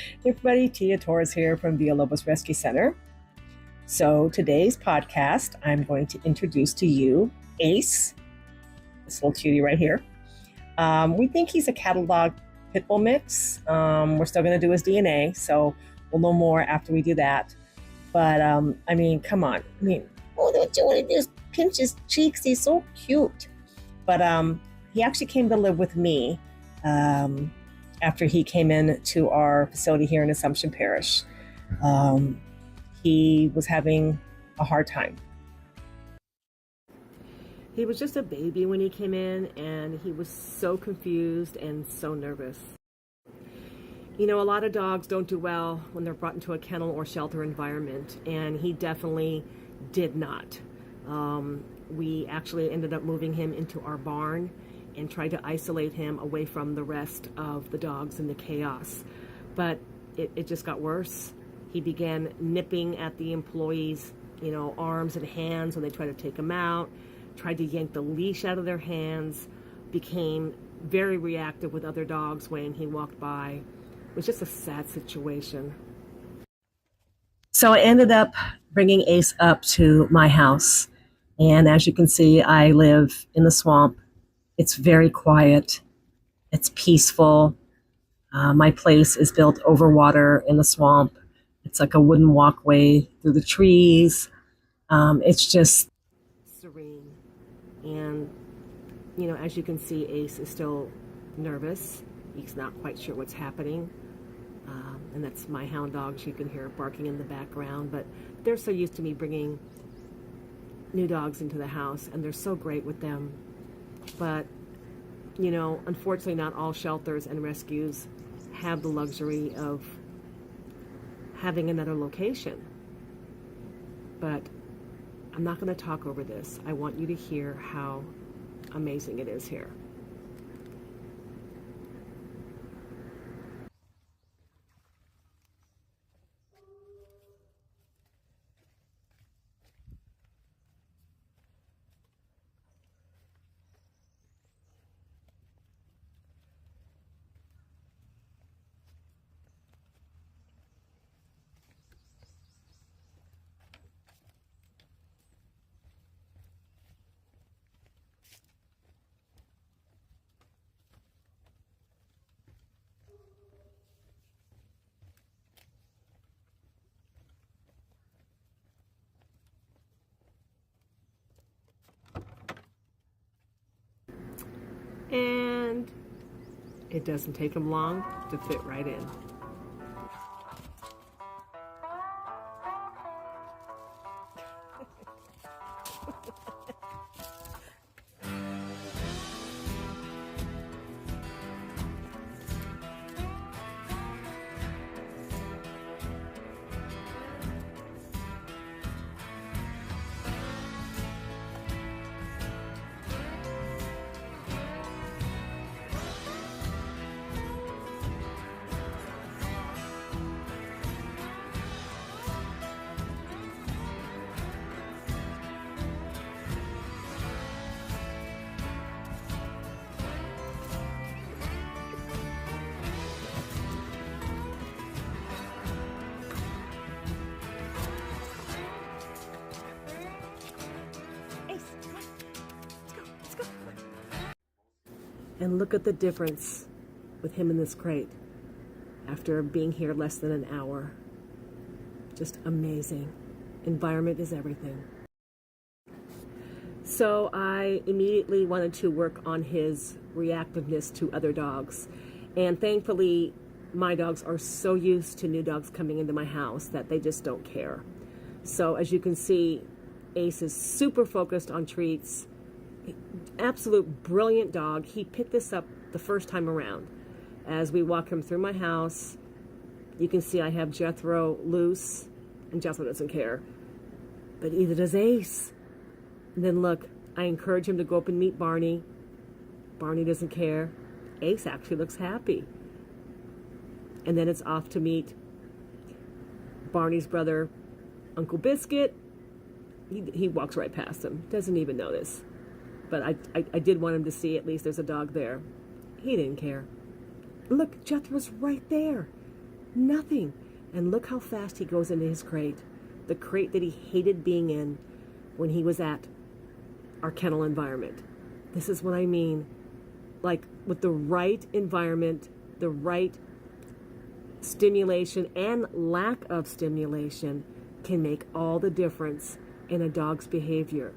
Hey everybody, Tia Torres here from Villalobos Rescue Center. So today's podcast, I'm going to introduce to you Ace, this little cutie right here. We think he's a cattle dog pitbull mix. We're still going to do his DNA, so we'll know more after we do that. But I mean, come on. I mean, what you want to do is pinch his cheeks. He's so cute. But he actually came to live with me after he came in to our facility here in Assumption Parish. He was having a hard time. He was just a baby when he came in, and he was so confused and so nervous. You know, a lot of dogs don't do well when they're brought into a kennel or shelter environment, and he definitely did not. We actually ended up moving him into our barn and tried to isolate him away from the rest of the dogs in the chaos. But it just got worse. He began nipping at the employees' arms and hands when they tried to take him out, tried to yank the leash out of their hands, became very reactive with other dogs when he walked by. It was just a sad situation. So I ended up bringing Ace up to my house. And as you can see, I live in the swamp. It's very quiet. It's peaceful. My place is built over water in the swamp. It's like a wooden walkway through the trees. It's just serene. And, as you can see, Ace is still nervous. He's not quite sure what's happening. And that's my hound dogs. You can hear barking in the background. But they're so used to me bringing new dogs into the house, and they're so great with them. But, unfortunately, not all shelters and rescues have the luxury of having another location. But I'm not going to talk over this. I want you to hear how amazing it is here. And it doesn't take him long to fit right in. And look at the difference with him in this crate after being here less than an hour. Just amazing. Environment is everything. So I immediately wanted to work on his reactiveness to other dogs. And thankfully, my dogs are so used to new dogs coming into my house that they just don't care. So as you can see, Ace is super focused on treats. Absolute brilliant dog. He picked this up the first time around. As we walk him through my house, you can see I have Jethro loose, and Jethro doesn't care. But either does Ace. And then look, I encourage him to go up and meet Barney. Barney doesn't care. Ace actually looks happy. And then it's off to meet Barney's brother, Uncle Biscuit. He walks right past him, doesn't even notice. But I did want him to see at least there's a dog there. He didn't care. Look, Jethro's right there. Nothing. And look how fast he goes into his crate. The crate that he hated being in when he was at our kennel environment. This is what I mean. Like, with the right environment, the right stimulation and lack of stimulation can make all the difference in a dog's behavior.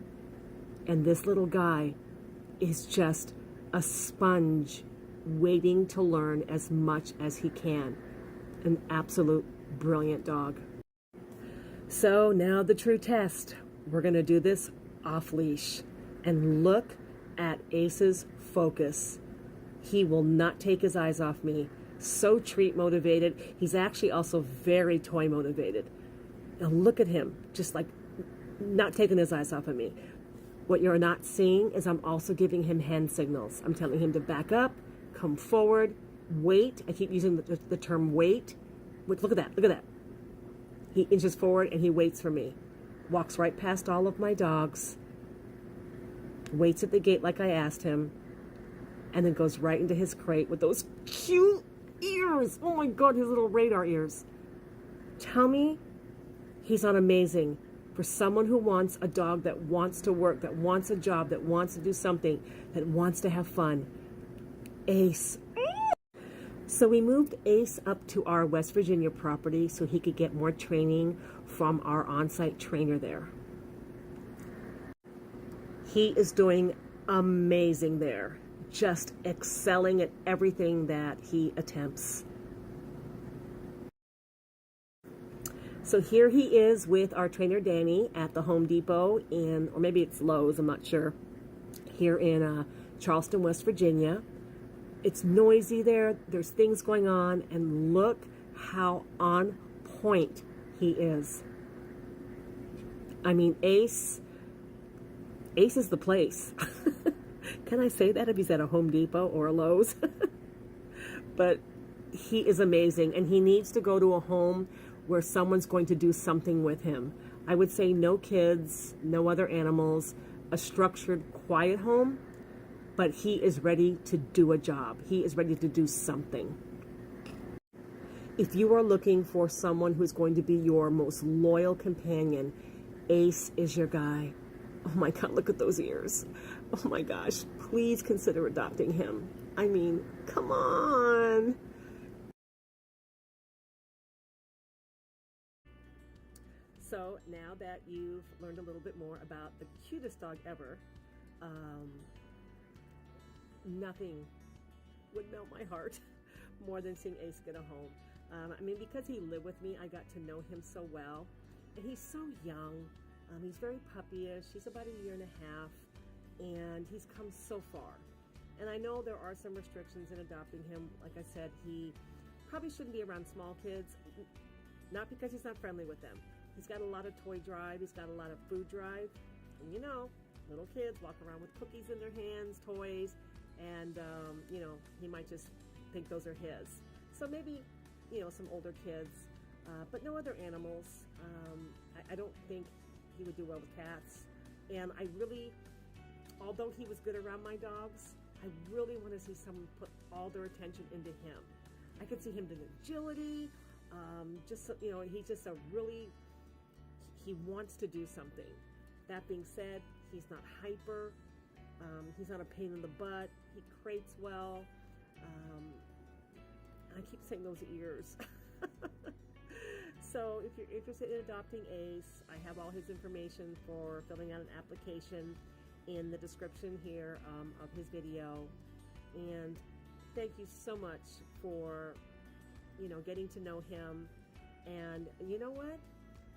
And this little guy is just a sponge waiting to learn as much as he can. An absolute brilliant dog. So now the true test. We're going to do this off leash. And look at Ace's focus. He will not take his eyes off me. So treat motivated. He's actually also very toy motivated. Now look at him, just like not taking his eyes off of me. What you're not seeing is I'm also giving him hand signals. I'm telling him to back up, come forward, wait. I keep using the term wait. Look at that, look at that. He inches forward and he waits for me. Walks right past all of my dogs. Waits at the gate like I asked him. And then goes right into his crate with those cute ears. Oh my God, his little radar ears. Tell me he's not amazing for someone who wants a dog that wants to work, that wants a job, that wants to do something, that wants to have fun. Ace. So we moved Ace up to our West Virginia property so he could get more training from our on-site trainer there. He is doing amazing there, just excelling at everything that he attempts. So here he is with our trainer Danny at the Home Depot or maybe it's Lowe's, I'm not sure, here in Charleston, West Virginia. It's noisy there, there's things going on, and look how on point he is. I mean, Ace is the place. Can I say that if he's at a Home Depot or a Lowe's? But he is amazing, and he needs to go to a home where someone's going to do something with him. I would say no kids, no other animals, a structured, quiet home, but he is ready to do a job. He is ready to do something. If you are looking for someone who's going to be your most loyal companion, Ace is your guy. Oh my God, look at those ears. Oh my gosh, please consider adopting him. I mean, come on. So now that you've learned a little bit more about the cutest dog ever, nothing would melt my heart more than seeing Ace get a home. I mean, because he lived with me, I got to know him so well. And he's so young. He's very puppyish. He's about a year and a half. And he's come so far. And I know there are some restrictions in adopting him. Like I said, he probably shouldn't be around small kids. Not because he's not friendly with them. He's got a lot of toy drive. He's got a lot of food drive. And you know, little kids walk around with cookies in their hands, toys, and you know, he might just think those are his. So maybe, you know, some older kids, but no other animals. I don't think he would do well with cats. And I really, although he was good around my dogs, I really want to see someone put all their attention into him. I could see him doing agility, just, you know, he's just he wants to do something. That being said, he's not hyper, he's not a pain in the butt, he crates well, I keep saying those ears. So if you're interested in adopting Ace, I have all his information for filling out an application in the description here of his video. And thank you so much for, you know, getting to know him. And you know what?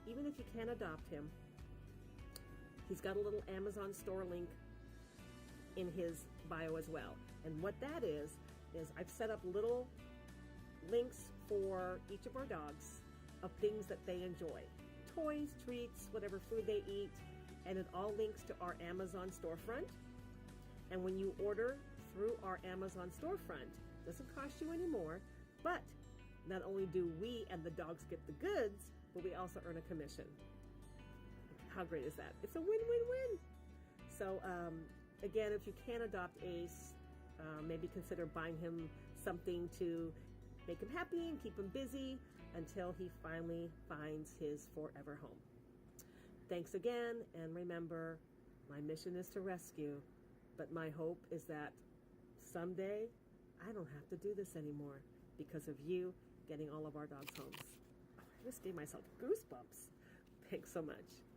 Even if you can't adopt him, he's got a little Amazon store link in his bio as well. And what that is I've set up little links for each of our dogs of things that they enjoy. Toys, treats, whatever food they eat, and it all links to our Amazon storefront. And when you order through our Amazon storefront, it doesn't cost you any more, but not only do we and the dogs get the goods, but we also earn a commission. How great is that? It's a win-win-win. So again, if you can adopt Ace, maybe consider buying him something to make him happy and keep him busy until he finally finds his forever home. Thanks again, and remember, my mission is to rescue, but my hope is that someday I don't have to do this anymore because of you getting all of our dogs' homes. I just gave myself goosebumps. Thanks so much.